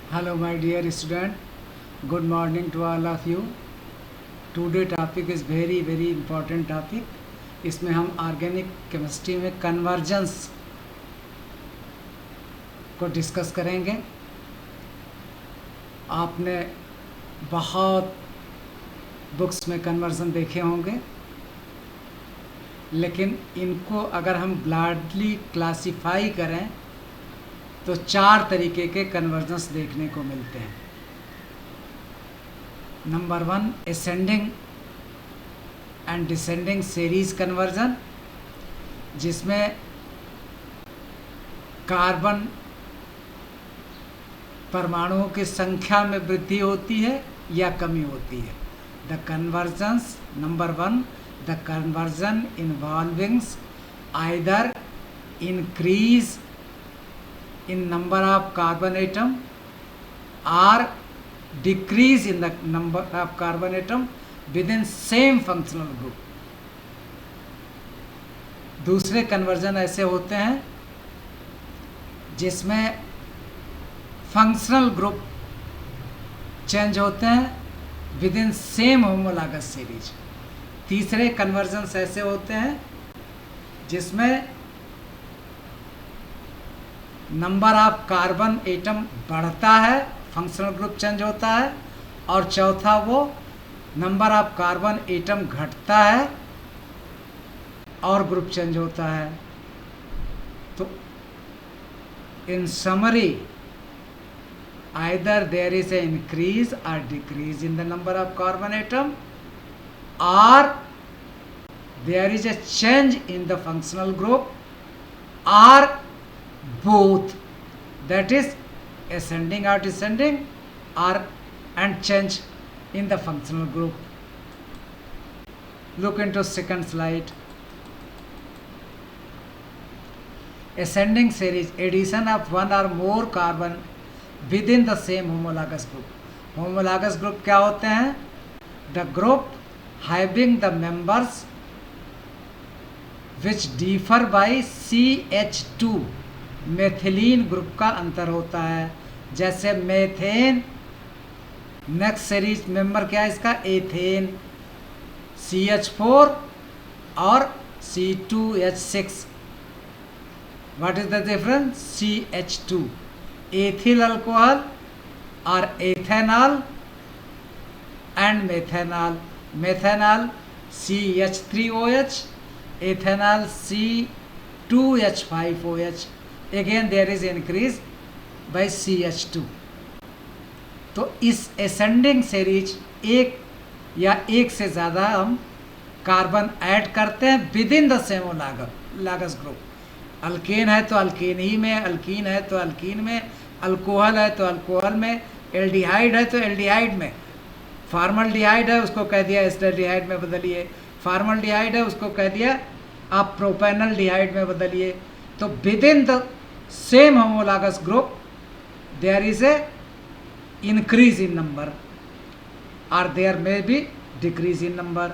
Hello my dear student, good morning to all of you. Today topic is very important topic. इसमें हम organic chemistry में convergence को discuss करेंगे। आपने बहुत बुक्स में कन्वर्जन देखे होंगे, लेकिन इनको अगर हम ब्रॉडली क्लासिफाई करें तो 4 तरीके के कन्वर्जेंस देखने को मिलते हैं। Number 1, ascending and descending series conversion, जिसमें कार्बन परमाणुओं की संख्या में वृद्धि होती है या कमी होती है। The convergence number 1, the conversion involvings either increase in number of carbon atom or decrease in the number of carbon atom within same functional group। दूसरे कन्वर्जन ऐसे होते हैं जिसमें फंक्शनल ग्रुप चेंज होते हैं with in same homologous series. तीसरे convergence ऐसे होते हैं जिसमें नंबर ऑफ कार्बन एटम बढ़ता है, फंक्शनल ग्रुप चेंज होता है, और चौथा वो नंबर ऑफ कार्बन एटम घटता है और ग्रुप चेंज होता है। तो in summary either there is a increase और decrease in the number of carbon atom और there is a change in the functional group और both, that is ascending or descending or and change in the functional group. Look into second slide. Ascending series, addition of one or more carbon within the same homologous group. Homologous group क्या होते हैं? The group having the members which differ by CH2 methylene group का अंतर होता है। जैसे methane, next series member क्या है इसका? एथेन, CH4 और C2H6। What is the difference? CH2 ethyl alcohol और ethanol and methanol. Methanol CH3OH, ethanol C2H5OH। Again there is increase by CH2। तो इस ascending series एक या एक से ज़्यादा हम कार्बन ऐड करते हैं with in the same homologous group. Alkane है तो अल्केन ही में, अल्कीन है तो अल्कीन में, अल्कोहल है तो अल्कोहल में, एल्डिहाइड है तो एल्डिहाइड में, फार्मल्डिहाइड है उसको कह दिया एस्टल्डिहाइड में बदलिए, फार्मल्डिहाइड है उसको कह दिया आप प्रोपेनल्डिहाइड में बदलिए। तो with in the same homologous group there is a increase in number or there may be decrease in number।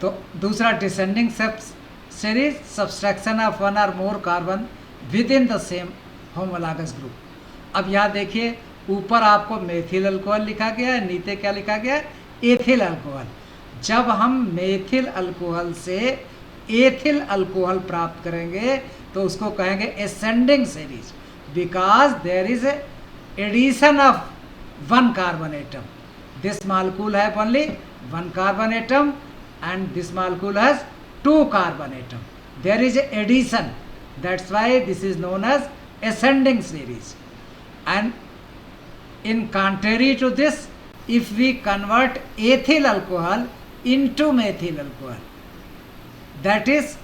तो दूसरा descending series, subtraction of one or more carbon within the same homologous group। अब यहाँ देखिए ऊपर आपको methyl alcohol लिखा गया है, नीचे क्या लिखा गया है? Ethyl alcohol. जब हम मेथिल अल्कोहल से एथिल अल्कोहल प्राप्त करेंगे तो उसको कहेंगे ascending series because there is a addition of one carbon atom। This molecule have only one carbon atom and this molecule has 2 carbon atom। There is a addition, that's why this is known as ascending series। And in contrary to this, if we convert ethyl alcohol into methyl alcohol, that is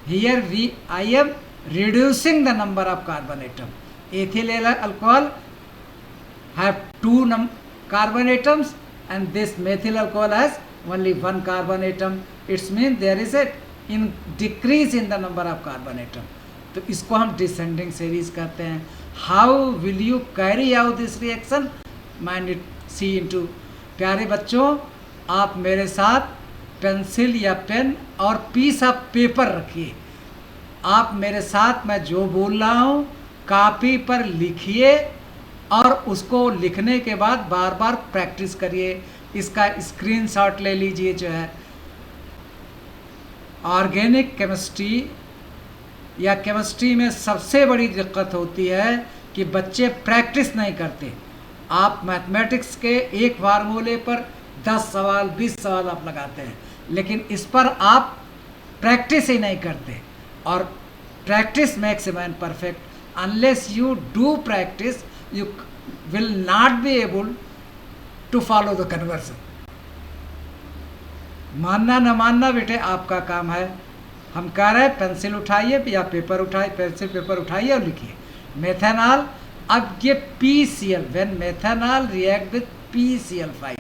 here I am reducing the number of carbon atom। Ethyl alcohol have 2 carbon atoms and this methyl alcohol has only 1 carbon atom। It means there is a decrease in the number of carbon atom। तो इसको हम descending series कहते हैं। How will you carry out this reaction? Mind see into। प्यारे बच्चों, आप मेरे साथ पेंसिल या पेन और पीस ऑफ पेपर रखिए। आप मेरे साथ मैं जो बोल रहा हूँ कॉपी पर लिखिए और उसको लिखने के बाद बार बार प्रैक्टिस करिए। इसका स्क्रीनशॉट ले लीजिए। जो है ऑर्गेनिक केमिस्ट्री या केमिस्ट्री में सबसे बड़ी दिक्कत होती है कि बच्चे प्रैक्टिस नहीं करते। आप मैथमेटिक्स के एक फार्मूले पर 10 सवाल 20 सवाल आप लगाते हैं, लेकिन इस पर आप प्रैक्टिस ही नहीं करते। और practice makes a man perfect. Unless you do practice you will not be able to follow the conversion. मानना न मानना बेटे आपका काम है। हम कह रहे हैं पेंसिल उठाइए या पेपर उठाइए, पेंसिल पेपर उठाइए और लिखिए मेथेनॉल। अब ये PCl, when methanol react with PCl5,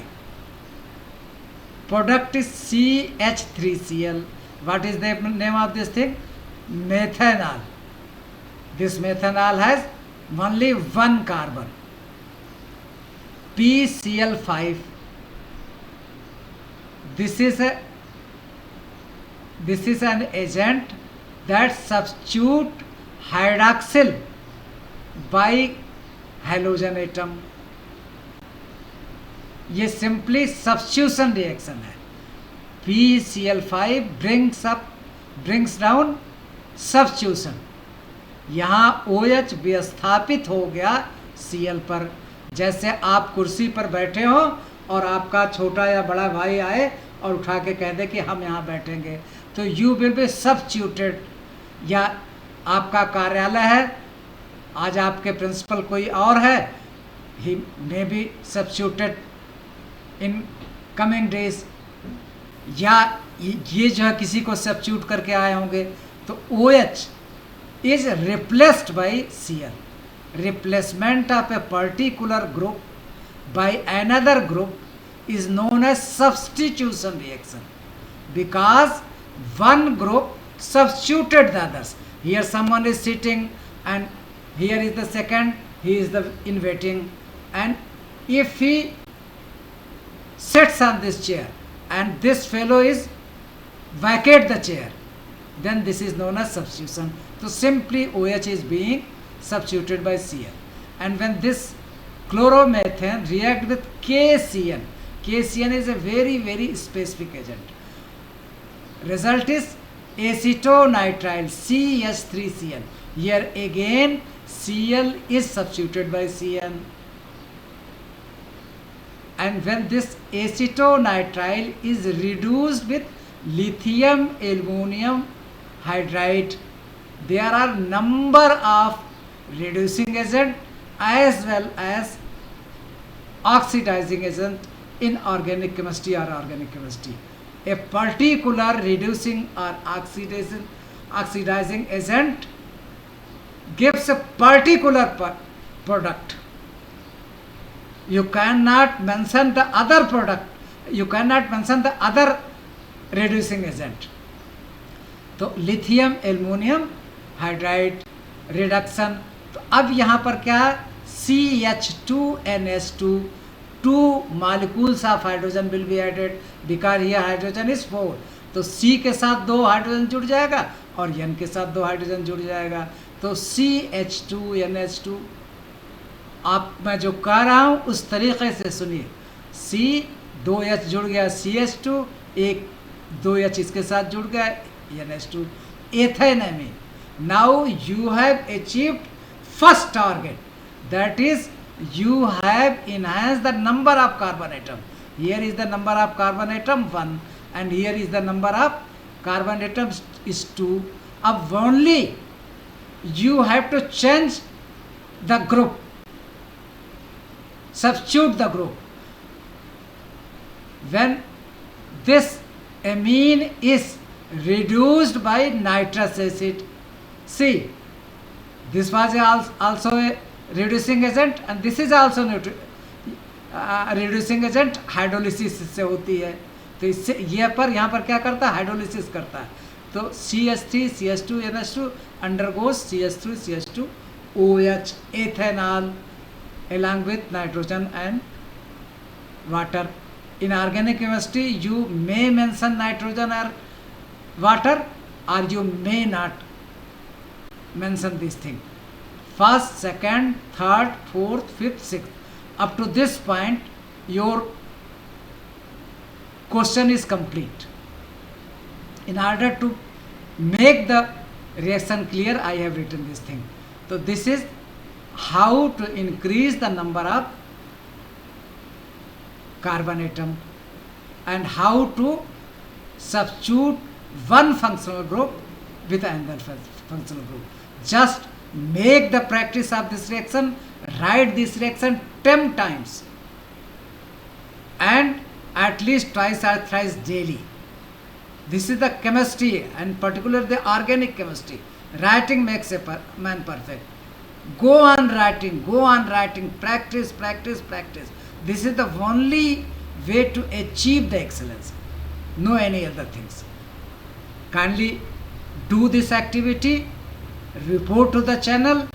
product is CH3Cl. What is the name of this thing? Methanol. This methanol has only one carbon, PCl5. This is an agent that substitute hydroxyl by halogen atom. ये simply substitution reaction है। PCl5 brings down substitution. यहाँ OH विस्थापित हो गया Cl पर। जैसे आप कुर्सी पर बैठे हो और आपका छोटा या बड़ा भाई आए और उठा के कह दे कि हम यहाँ बैठेंगे, तो यू विल बी सब्स्टिट्यूटेड। या आपका कार्यालय है, आज आपके प्रिंसिपल कोई और है, he may be substituted in coming days. या ये जो है किसी को सब्स्टिट्यूट करके आए होंगे, तो OH is replaced by Cl. Replacement of a particular group by another group is known as substitution reaction, because one group substituted the others. Here someone is sitting and here is the second, he is the in waiting, and if he sits on this chair and this fellow is vacate the chair, then this is known as substitution. So simply OH is being substituted by Cl. And when this chloromethane react with KCN, KCN is a very specific agent. Result is acetonitrile CH3Cl. Here again Cl is substituted by Cn. And when this acetonitrile is reduced with lithium aluminum hydride, there are number of reducing agent as well as oxidizing agent in organic chemistry or organic chemistry. A particular reducing or oxidizing agent gives a particular product. You cannot mention the other product, you cannot mention the other reducing agent. तो lithium aluminium hydride reduction. तो अब यहाँ पर क्या CH2NH2, 2 molecules of hydrogen will be added because here hydrogen is 4. तो C के साथ 2 hydrogen जुड़ जाएगा और N के साथ 2 हाइड्रोजन जुड़ जाएगा, तो CH2NH2। आप मैं जो कह रहा हूँ उस तरीक़े से सुनिए। C 2H जुड़ गया CH2, एक 2H इसके साथ जुड़ गया NH2, एथेनेमी। Now you have achieved first target, that is you have enhanced the number of carbon atom. Here is the number of carbon atom 1 and here is the number of carbon atoms is 2. अब only you have to change the group, substitute the group. When this amine is reduced by nitrous acid, see, this was also a reducing agent and this is also reducing agent, hydrolysis से होती है। तो इससे यहाँ पर क्या करता है, हाइड्रोलिसिस करता है। तो CH3 CH2 NH2 undergoes CH3 CH2 OH, ethanol along with nitrogen and water. In organic chemistry you may mention nitrogen or water or you may not mention this thing. first, second, third, fourth, fifth, sixth. Up to this point, your question is complete. In order to make the reaction clear, I have written this thing. So this is how to increase the number of carbon atom and how to substitute one functional group with another functional group. Just make the practice of this reaction, write this reaction 10 times and at least twice or thrice daily. This is the chemistry, and particularly the organic chemistry. Writing makes a man perfect. Go on writing, practice, practice, practice. This is the only way to achieve the excellence. No any other things. Kindly do this activity, report to the channel,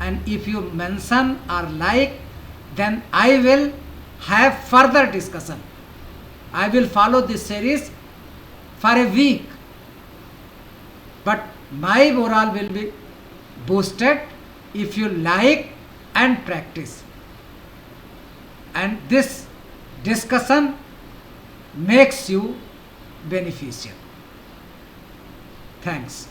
and if you mention or like, then I will have further discussion. I will follow this series for a week, but my morale will be boosted if you like and practice. And this discussion makes you beneficial. Thanks.